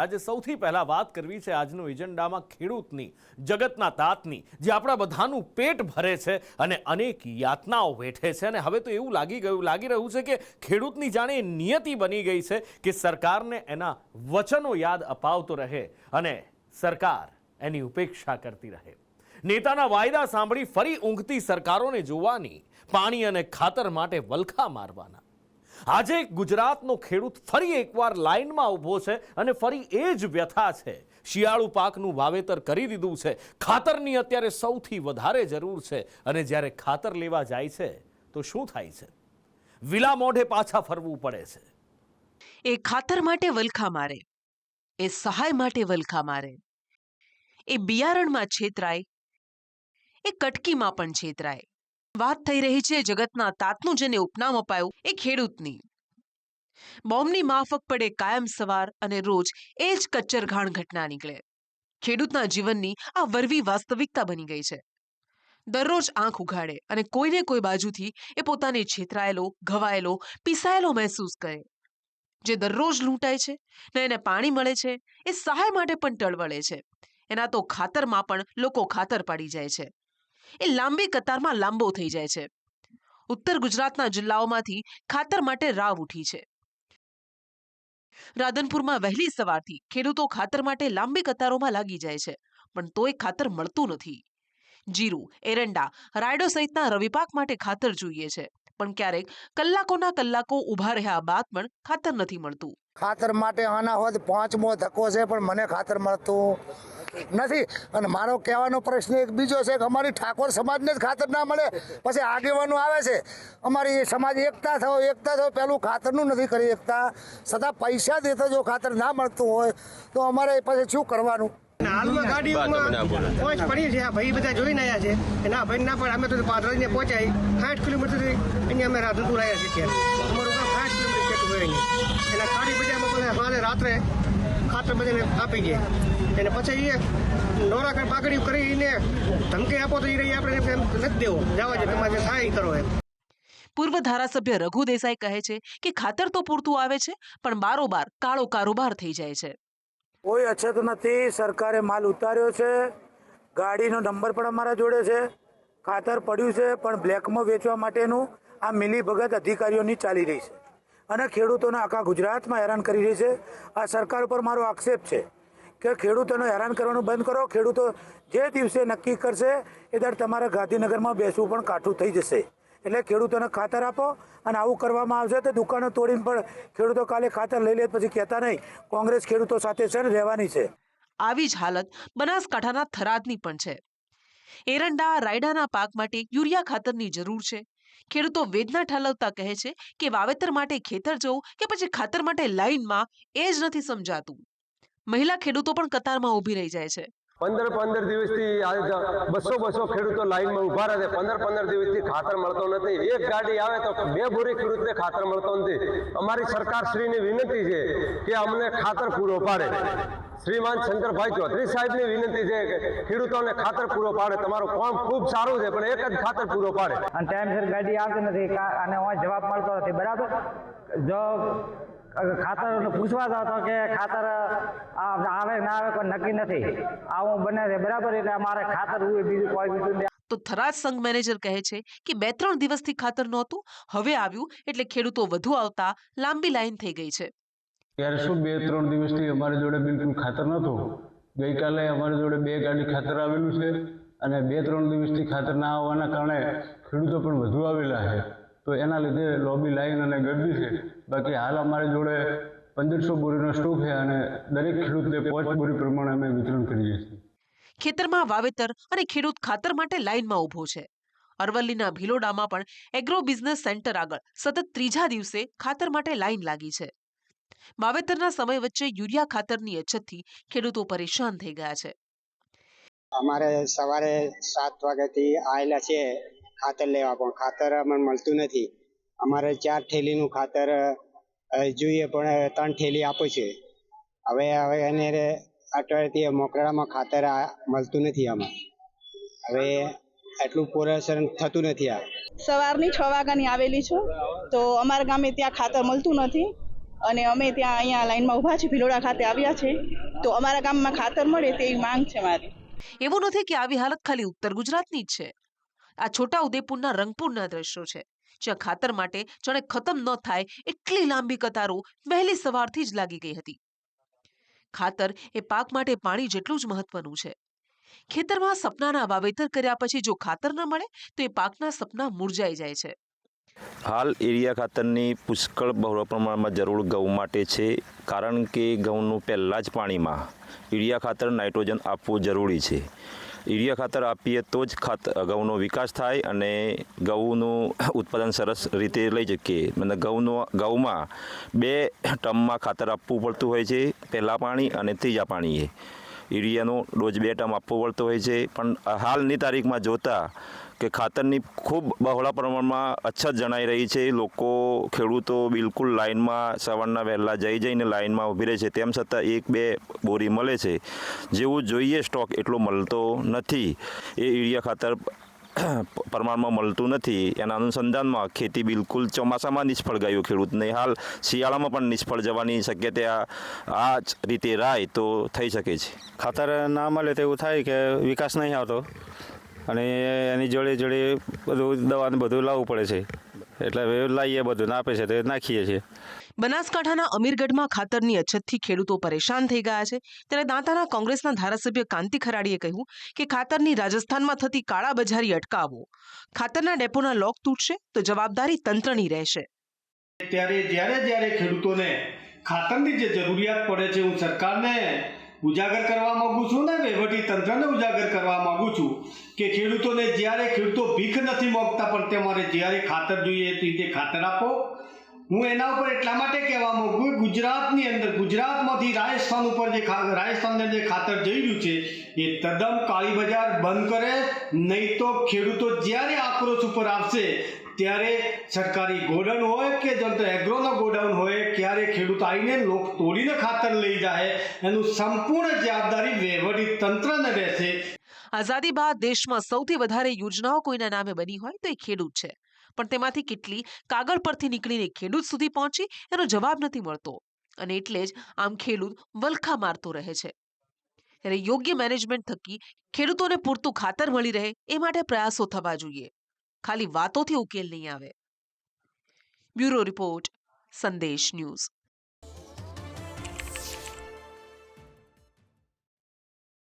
આજે સૌથી પહેલા વાત કરવી છે આજનો એજન્ડામાં ખેડૂતની, જગતના તાતની, જે આપણા બધાનું પેટ ભરે છે અને અનેક યાતનાઓ વેઠે છે. અને હવે તો એવું લાગી રહ્યું છે કે ખેડૂતની જાણે નિયતિ બની ગઈ છે કે સરકારને એના વચનો યાદ અપાવતો રહે અને સરકાર એની ઉપેક્ષા કરતી રહે. નેતાના વાયદા સાંભળી ફરી ઊંઘતી સરકારોને જોવાની, પાણી અને ખાતર માટે વલખા મારવાના. આજે ગુજરાતનો ખેડૂત ફરી એકવાર લાઇનમાં ઊભો છે અને ફરી એ જ વ્યથા છે. શિયાળુ પાકનું વાવેતર કરી દીધું છે, ખાતરની અત્યારે સૌથી વધારે જરૂર છે અને જ્યારે ખાતર લેવા જાય છે તો શું થાય છે? વિલા મોઢે પાછા ફરવું પડે છે. એ ખાતર માટે વલખા મારે, એ સહાય માટે વલખા મારે, એ બિયારણમાં છેતરાય, એ કટકીમાં પણ છેતરાય. વાત થઈ રહી છે જગતના તાતનું જેને ઉપનામ અપાયું એ ખેડૂતની. બોમ્બની માફક પડે કાયમ સવાર અને રોજ એ જ કચ્ચરઘાણ ઘટના નીકળે. ખેડૂતના જીવનની આ વરવી વાસ્તવિકતા બની ગઈ છે. દરરોજ આંખ ઉઘાડે અને કોઈને કોઈ બાજુથી એ પોતાને છેતરાયેલો, ઘવાયેલો, પીસાયેલો મહેસૂસ કરે. જે દરરોજ લૂંટાય છે ને એને પાણી મળે છે, એ સહાય માટે પણ ટળવળે છે. એના તો ખાતરમાં પણ લોકો ખાતર પાડી જાય છે. એ લાંબી કતારમાં લાંબો થઈ જાય છે. ઉત્તર ગુજરાતના જિલ્લાઓમાંથી ખાતર માટે રાવ ઉઠી છે. રાધનપુરમાં વહેલી સવારથી ખેડૂતો ખાતર માટે લાંબી કતારોમાં લાગી જાય છે, પણ તોય ખાતર મળતું નથી. જીરું, એરંડા, રાયડો સહિતના રવિ પાક માટે ખાતર જોઈએ છે, પણ ક્યારેક કલાકોના કલાકો ઊભા રહ્યા બાદ પણ ખાતર નથી મળતું. ખાતર માટે આના હોત 5મો ધક્કો છે, પણ મને ખાતર મળતું નથી. અને મારો કહેવાનો પ્રશ્ન એક બીજો છે કે અમારી ઠાકોર સમાજને જ ખાતર ના મળે, પછી આગેવાનો આવે છે અમારી સમાજ એકતા થયો પેલું ખાતરનું નથી કરી એકતા, છતાં પૈસા દેતો જો ખાતર ના મળતું હોય તો અમારે પછી શું કરવાનું? હાલમાં ગાડીઓમાં પહોંચ પડી છે, આ ભાઈ બધા જોઈને આવ્યા છે કે ના ભાઈ ના પણ અમે તો પાદરાને પહોંચાય 60 કિલોમીટરથી અહીંયા અમે રાધનપુર આવ્યા છીએ. અમારું ગામ 60 કિલોમીટર જેટલું હોય નહીં. એના ખાડી બજારમાં બધા મારે રાત્રે ખાતર બધાને આપી ગયા અને પછી એ નોરાકર પાકડી કરીને ધમકી આપો તો એ આપણે નથી દેવો, જવા છે તમારે થાય એ કરો એમ. પૂર્વ ધારાસભ્ય રઘુ દેસાઈ કહે છે કે ખાતર તો પૂરતું આવે છે, પણ બારોબાર કાળો કારોબાર થઈ જાય છે. કોઈ અછત નથી. સરકારે માલ ઉતાર્યો છે, ગાડીનો નંબર પણ અમારા જોડે છે, ખાતર પડ્યું છે, પણ બ્લેકમાં વેચવા માટેનું આ મિલીભગત અધિકારીઓની ચાલી રહી છે અને ખેડૂતોને આખા ગુજરાતમાં હેરાન કરી રહી છે. આ સરકાર ઉપર મારો આક્ષેપ છે કે ખેડૂતોને હેરાન કરવાનું બંધ કરો. ખેડૂતો જે દિવસે નક્કી કરશે એ દર તમારે ગાંધીનગરમાં બેસવું પણ કાઠું થઈ જશે. એટલે ખેડૂતોને ખાતર આપો, અને આવું કરવામાં આવશે તો દુકાનો તોડીને પણ ખેડૂતો કાલે ખાતર લઈ લે પછી કહેતા નહીં કોંગ્રેસ ખેડૂતો સાથે છે ને રહેવાની છે. આવી જ હાલત બનાસકાંઠાના થરાદની પણ છે. એરંડા, રાયડાના પાક માટે યુરિયા ખાતરની જરૂર છે. ખેડૂતો વેદના ઠાલવતા કહે છે કે વાવેતર માટે ખેતર જવું કે પછી ખાતર માટે લાઈનમાં એ જ નથી સમજાતું. મહિલા ખેડૂતો પણ કતારમાં ઊભી રહી જાય છે. 15 દિવસથી 200 ખેડૂતો લાઈનમાં ઉભા રહે છે. 15 દિવસથી ખાતર મળતો નથી. એક ગાડી આવે તો 2 બોરી ખેડૂતને ખાતર મળતો નથી. અમારી સરકારશ્રીની વિનંતી છે કે અમને ખાતર પૂરો પાડે. શ્રીમાન શંકરભાઈ ચૌધરી સાહેબની વિનંતી છે કે ખેડૂતોને ખાતર પૂરો પાડે. તમારું કામ ખૂબ સારું છે, પણ એક જ ખાતર પૂરો પાડે. અને ટાઈમસર ગાડી આવતી નથી અને જવાબ મળતો નથી. બરાબર, જો ખાતર પૂછવા જાવ તો કે ખાતર આવે ના આવે કોઈ નક્કી નથી, આવું બને છે. બરાબર, એટલે અમારે ખાતર હોય બીજું કોઈ બીજું. તો થરાદ સંઘ મેનેજર કહે છે કે 2-3 દિવસથી ખાતર નહોતું, હવે આવ્યું એટલે ખેડૂતો વધુ આવતા લાંબી લાઈન થઈ ગઈ છે. ત્યારે શું 2-3 દિવસથી અમારી જોડે બિલકુલ ખાતર નહોતું. ગઈકાલે અમારી જોડે 2 ગાડી ખાતર આવેલું છે અને 2-3 દિવસથી ખાતર ના આવવાના કારણે ખેડૂતો પણ વધુ આવેલા છે. તો એના લીધે લોબી લાઈન અને ગરદી છે. બાકી હાલ અમારી જોડે 1500 બોરીનો સ્ટોક છે અને દરેક ખેડૂતને 5 બોરી પ્રમાણે અમે વિતરણ કરીએ છીએ. ખેતરમાં વાવેતર અને ખેડૂત ખાતર માટે લાઈનમાં ઊભો છે. અરવલ્લીના ભિલોડામાં પણ એગ્રો બિઝનેસ સેન્ટર આગળ સતત 3જા દિવસે ખાતર માટે લાઈન લાગી છે. વાવેતરના સમય વચ્ચે યુરિયા ખાતરની અછતથી ખેડૂતો પરેશાન થઈ ગયા છે. અમારે સવારે 7 વાગ્યાથી આવેલા છે ખાતર લેવા, પણ ખાતર અમને મળતું નથી. અમારે 4 થેલીનું ખાતર જોઈએ, પણ 3 થેલી આપે છે. હવે એને અઠવાડિયાથી મોકળામાં ખાતર મળતું નથી. આમાં હવે એટલું પોરેશન થતું નથી. આ સવારની 6 વાગ્યાની આવેલી છું, તો અમારા ગામે ત્યાં ખાતર મળતું નથી અને અમે ત્યાં અહીંયા લાઈનમાં ઊભા છીએ, ભિલોડા ખાતે આવ્યા છે, તો અમારા ગામમાં ખાતર મળે તેવી માંગ છે મારી. એવું નથી કે આવી હાલત ખાલી ઉત્તર ગુજરાતની જ છે. આ છોટા ઉદેપુરના રંગપુરના દ્રશ્યો છે, જ્યાં ખાતર માટે જાણે ખતમ ન થાય એટલી લાંબી કતારો વહેલી સવારથી જ લાગી ગઈ હતી. ખાતર એ પાક માટે પાણી જેટલું જ મહત્વનું છે. ખેતરમાં સપનાના વાવેતર કર્યા પછી જો ખાતર ન મળે તો એ પાકના સપના મુરઝાઈ જાય છે. હાલ યુરિયા ખાતરની પુષ્કળ બહોળા પ્રમાણમાં જરૂર ઘઉં માટે છે, કારણ કે ઘઉંનું પહેલાં જ પાણીમાં યુરિયા ખાતર નાઇટ્રોજન આપવું જરૂરી છે. યુરિયા ખાતર આપીએ તો જ ઘઉંનો વિકાસ થાય અને ઘઉંનું ઉત્પાદન સરસ રીતે લઈ શકીએ. અને ઘઉંમાં 2 ટર્મમાં ખાતર આપવું પડતું હોય છે, પહેલાં પાણી અને ત્રીજા પાણીએ. યુરિયાનો ડોઝ 2 ટર્મ આપવો પડતો હોય છે, પણ હાલની તારીખમાં જોતાં કે ખાતરની ખૂબ બહોળા પ્રમાણમાં અછત જણાઈ રહી છે. ખેડૂતો બિલકુલ લાઇનમાં સવારના વહેલા જઈને લાઇનમાં ઊભી રહે છે, તેમ છતાં 1-2 બોરી મળે છે. જેવું જોઈએ સ્ટોક એટલો મળતો નથી. એ યુરિયા ખાતર પ્રમાણમાં મળતું નથી. એના અનુસંધાનમાં ખેતી બિલકુલ ચોમાસામાં નિષ્ફળ ગયું ખેડૂતને. હાલ શિયાળામાં પણ નિષ્ફળ જવાની શક્યતા આ જ રીતે રાય તો થઈ શકે છે. ખાતર ના મળે તો એવું થાય કે વિકાસ નહીં આવતો અને એની જોડે બધું દવાને બધું લાવવું પડે છે. એટલે લાવીએ બધું આપે છે તો નાખીએ છીએ. બનાસકાંઠાના અમીરગઢમાં ખાતરની અછતથી ખેડૂતો પરેશાન થઈ ગયા છે. ત્યારે દાંતાના કોંગ્રેસના ધારાસભ્ય કાંતિ ખરાડીએ કહ્યું કે ખાતરની રાજસ્થાનમાં થતી કાળાબજારી અટકાવો. ખાતરના ડેપોના લોક તૂટશે તો જવાબદારી તંત્રની રહેશે. જ્યારે ખેડૂતોને ખાતરની જે જરૂરિયાત પડે છે, હું સરકારને ઉજાગર કરવા માંગુ છું ને વહીવટી તંત્રને ઉજાગર કરવા માંગુ છું કે ખેડૂતો ભીખ નથી માંગતા, પણ તમારે જ્યારે ખાતર જોઈએ તે ખાતર આપો. હું એના ઉપર એટલા માટે કહેવા માંગુ, ગુજરાતની અંદર ગુજરાતમાંથી રાજસ્થાન ઉપર રાજસ્થાનને જે ખાતર જઈ રહ્યું છે એ તદ્દન કાળી બજાર બંધ કરે, નહીં તો ખેડૂતો જ્યારે આક્રોશ ઉપર આવશે ત્યારે સરકારી ગોડાઉન હોય કે એગ્રોનો ગોડાઉન હોય, ક્યારે ખેડૂત આવીને લોક તોડીને ખાતર લઈ જાય, એનું સંપૂર્ણ જવાબદારી વહીવટી તંત્રને રહેશે. આઝાદી બાદ દેશમાં સૌથી વધારે યોજનાઓ કોઈના નામે બની હોય તો એ ખેડૂત છે, પણ તેમાંથી કેટલી કાગળ પરથી નીકળીને ખેડૂત સુધી પહોંચી એનો જવાબ નથી મળતો, અને એટલે જ આમ ખેડૂત વલખા મારતો રહે છે. ત્યારે યોગ્ય મેનેજમેન્ટ થકી ખેડૂતોને પૂરતું ખાતર મળી રહે એ માટે પ્રયાસો થવા જોઈએ. ખાલી વાતોથી ઉકેલ નહીં આવે. બ્યુરો રિપોર્ટ, સંદેશ ન્યૂઝ.